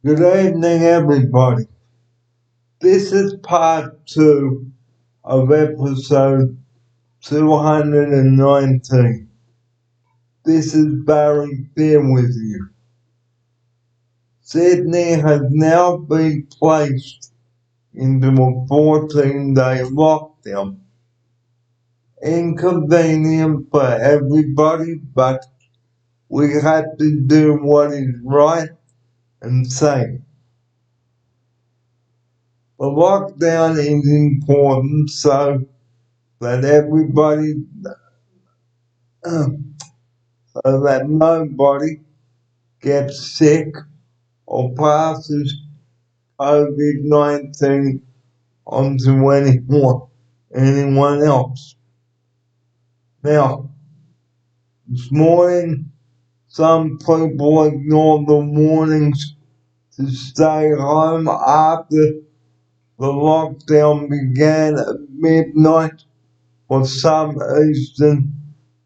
Good evening, everybody. This is part two of episode 219. This is Barry here with you. Sydney has now been placed into a 14-day lockdown. Inconvenient for everybody, but we have to do what is right and safe. The lockdown is important so that everybody so that nobody gets sick or passes COVID-19 onto anyone else. Now, this morning, some people ignored the warnings to stay home after the lockdown began at midnight for some eastern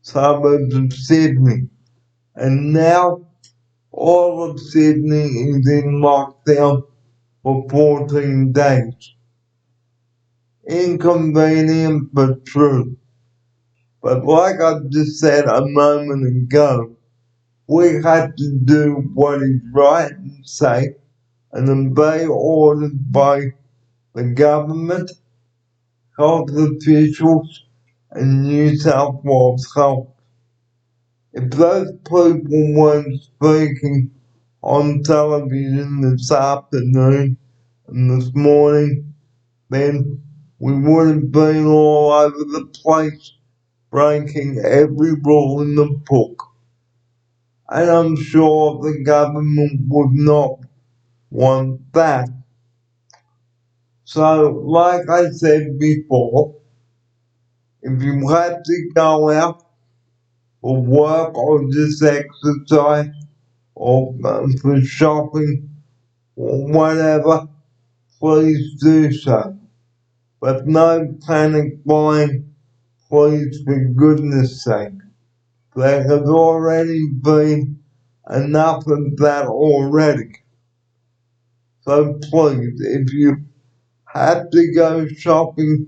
suburbs of Sydney. And now all of Sydney is in lockdown for 14 days. Inconvenient but true. But like I just said a moment ago, we have to do what is right and safe and obey orders by the government, health officials, and New South Wales Health. If those people weren't speaking on television this afternoon and this morning, then we would have been all over the place, breaking every rule in the book. And I'm sure the government would not want that. So, like I said before, if you have to go out for work or just exercise or for shopping or whatever, please do so. But no panic buying, please, for goodness sake. There has already been enough of that already. So please, if you have to go shopping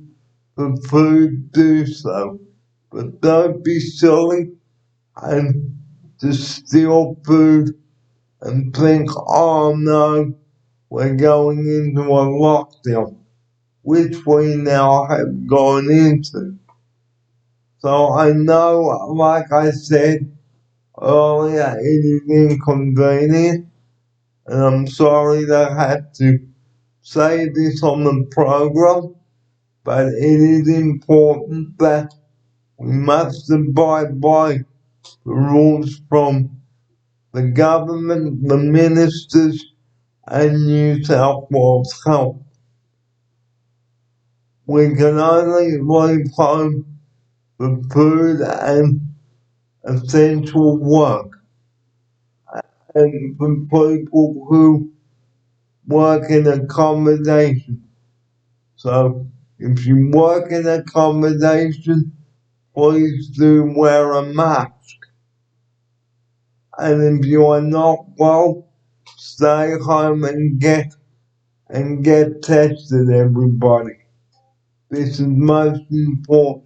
for food, do so. But don't be silly and just steal food and think, oh no, we're going into a lockdown, which we now have gone into. So I know, like I said earlier, it is inconvenient, and I'm sorry that I had to say this on the program, but it is important that we must abide by the rules from the government, the ministers, and New South Wales Health. We can only leave home for food and essential work. And for people who work in accommodation. So if you work in accommodation, please do wear a mask. And if you are not well, stay home and get tested, everybody. This is most important.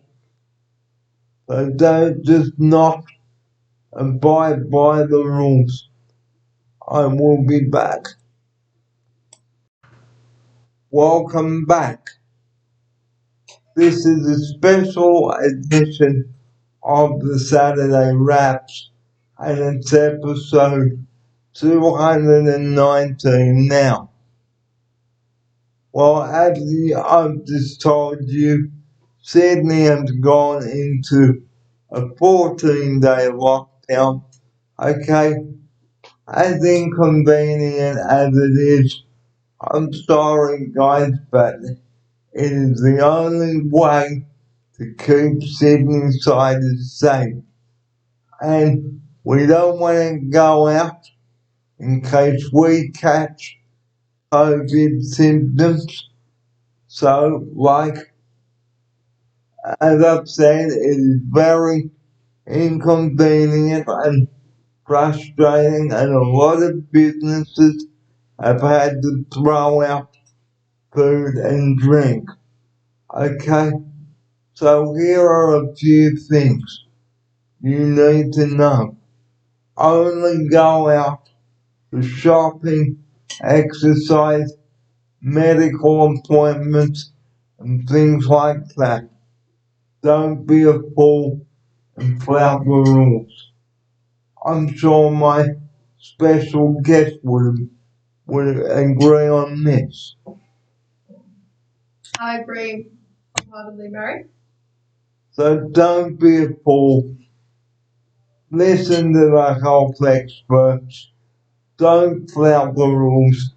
So don't just not abide by the rules. I will be back. Welcome back. This is a special edition of the Saturday Wraps, and it's episode 219 now. Well, as I've just told you, Sydney has gone into a 14-day lockdown. Okay, as inconvenient as it is, I'm sorry guys, but it is the only way to keep Sydneysiders safe. And we don't want to go out in case we catch COVID symptoms. So, like, as I've said, it is very inconvenient and frustrating, and a lot of businesses have had to throw out food and drink. Okay, so here are a few things you need to know. Only go out for shopping, exercise, medical appointments, and things like that. Don't be a fool and flout the rules. I'm sure my special guest would agree on this. I agree wholeheartedly, Barry. So don't be a fool. Listen to the health experts. Don't flout the rules.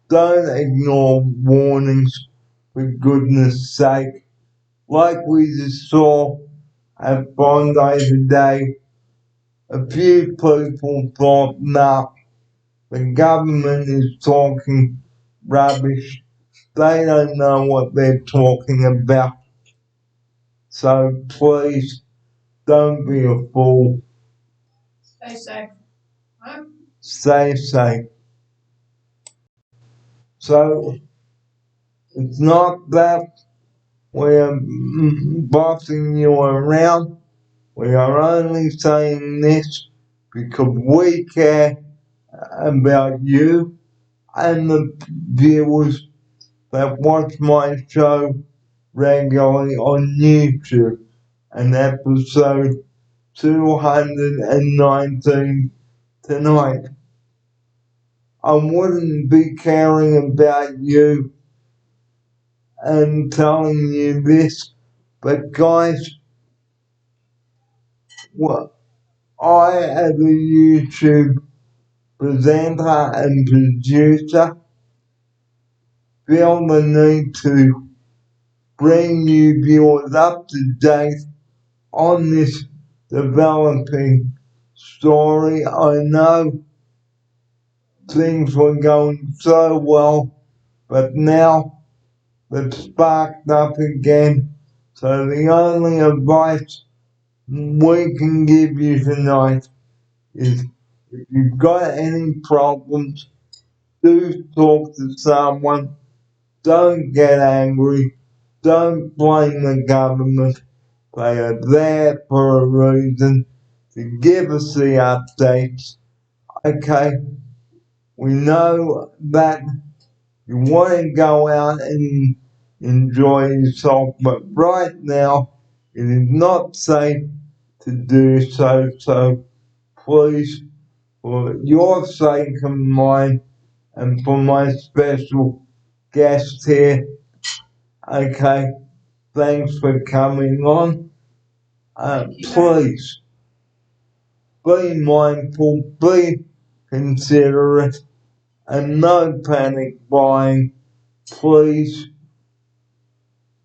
Don't ignore warnings, for goodness sake. Like we just saw at Bondi today, a few people thought, nah, the government is talking rubbish. They don't know what they're talking about. So please don't be a fool. Stay safe. Right? Stay safe. So it's not that we're bossing you around. We are only saying this because we care about you and the viewers that watch my show regularly on YouTube. And episode 219 tonight. I wouldn't be caring about you and telling you this, but guys, well, I, as a YouTube presenter and producer, feel the need to bring you viewers up to date on this developing story. I know things were going so well, but now they've sparked up again. So the only advice we can give you tonight is if you've got any problems, do talk to someone. Don't get angry. Don't blame the government. They are there for a reason to give us the updates. Okay, we know that you want to go out and enjoy yourself, but right now it is not safe to do so. So please, for your sake and mine, and for my special guest here, okay, thanks for coming on. Please be mindful, be considerate, and no panic buying. Please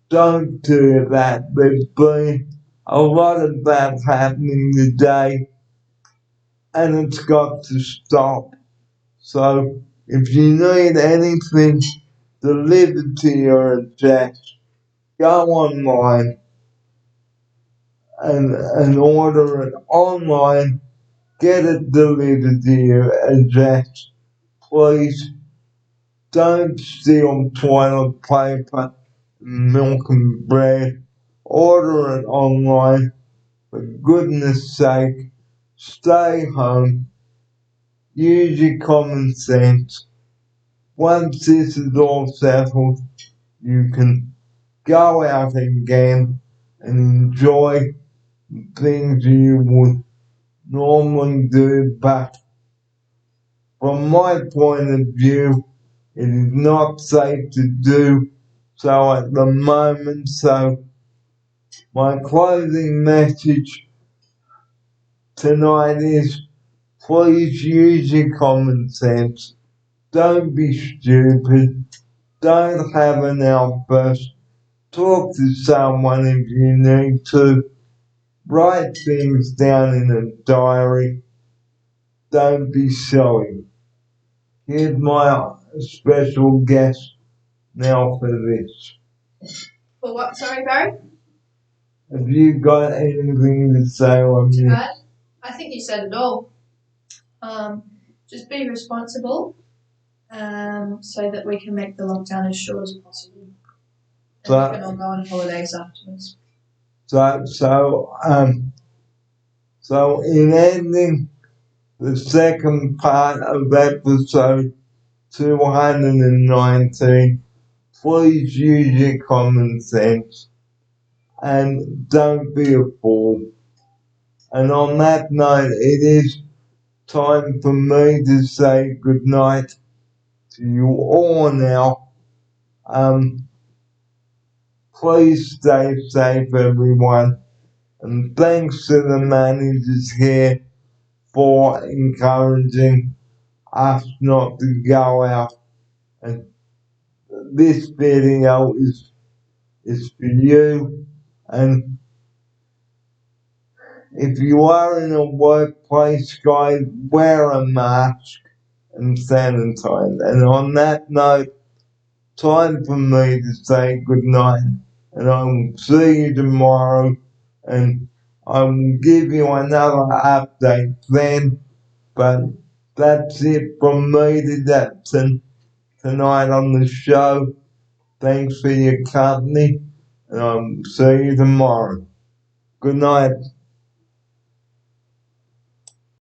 don't do that. There's been a lot of that happening today, and it's got to stop. So if you need anything delivered to your address, go online and order it online. Get it delivered to your address. Please don't steal toilet paper, milk and bread. Order it online. For goodness sake, stay home. Use your common sense. Once this is all settled, you can go out again and enjoy things you would normally do, but from my point of view, it is not safe to do so at the moment. So my closing message tonight is please use your common sense. Don't be stupid. Don't have an outburst. Talk to someone if you need to. Write things down in a diary. Don't be silly. Here's my special guest now for this. For what? Sorry, Barry? Have you got anything to say on this? I think you said it all. Just be responsible so that we can make the lockdown as short as possible. And So- we can all go on holidays afterwards. So in ending the second part of episode 219, please use your common sense and don't be a fool. And on that note, it is time for me to say goodnight to you all now. Please stay safe, everyone. And thanks to the managers here for encouraging us not to go out. And this video is for you. And if you are in a workplace, guys, wear a mask and sanitize. And on that note, time for me to say goodnight. And I will see you tomorrow. And I will give you another update then. But that's it from me tonight on the show. Thanks for your company. And I will see you tomorrow. Good night.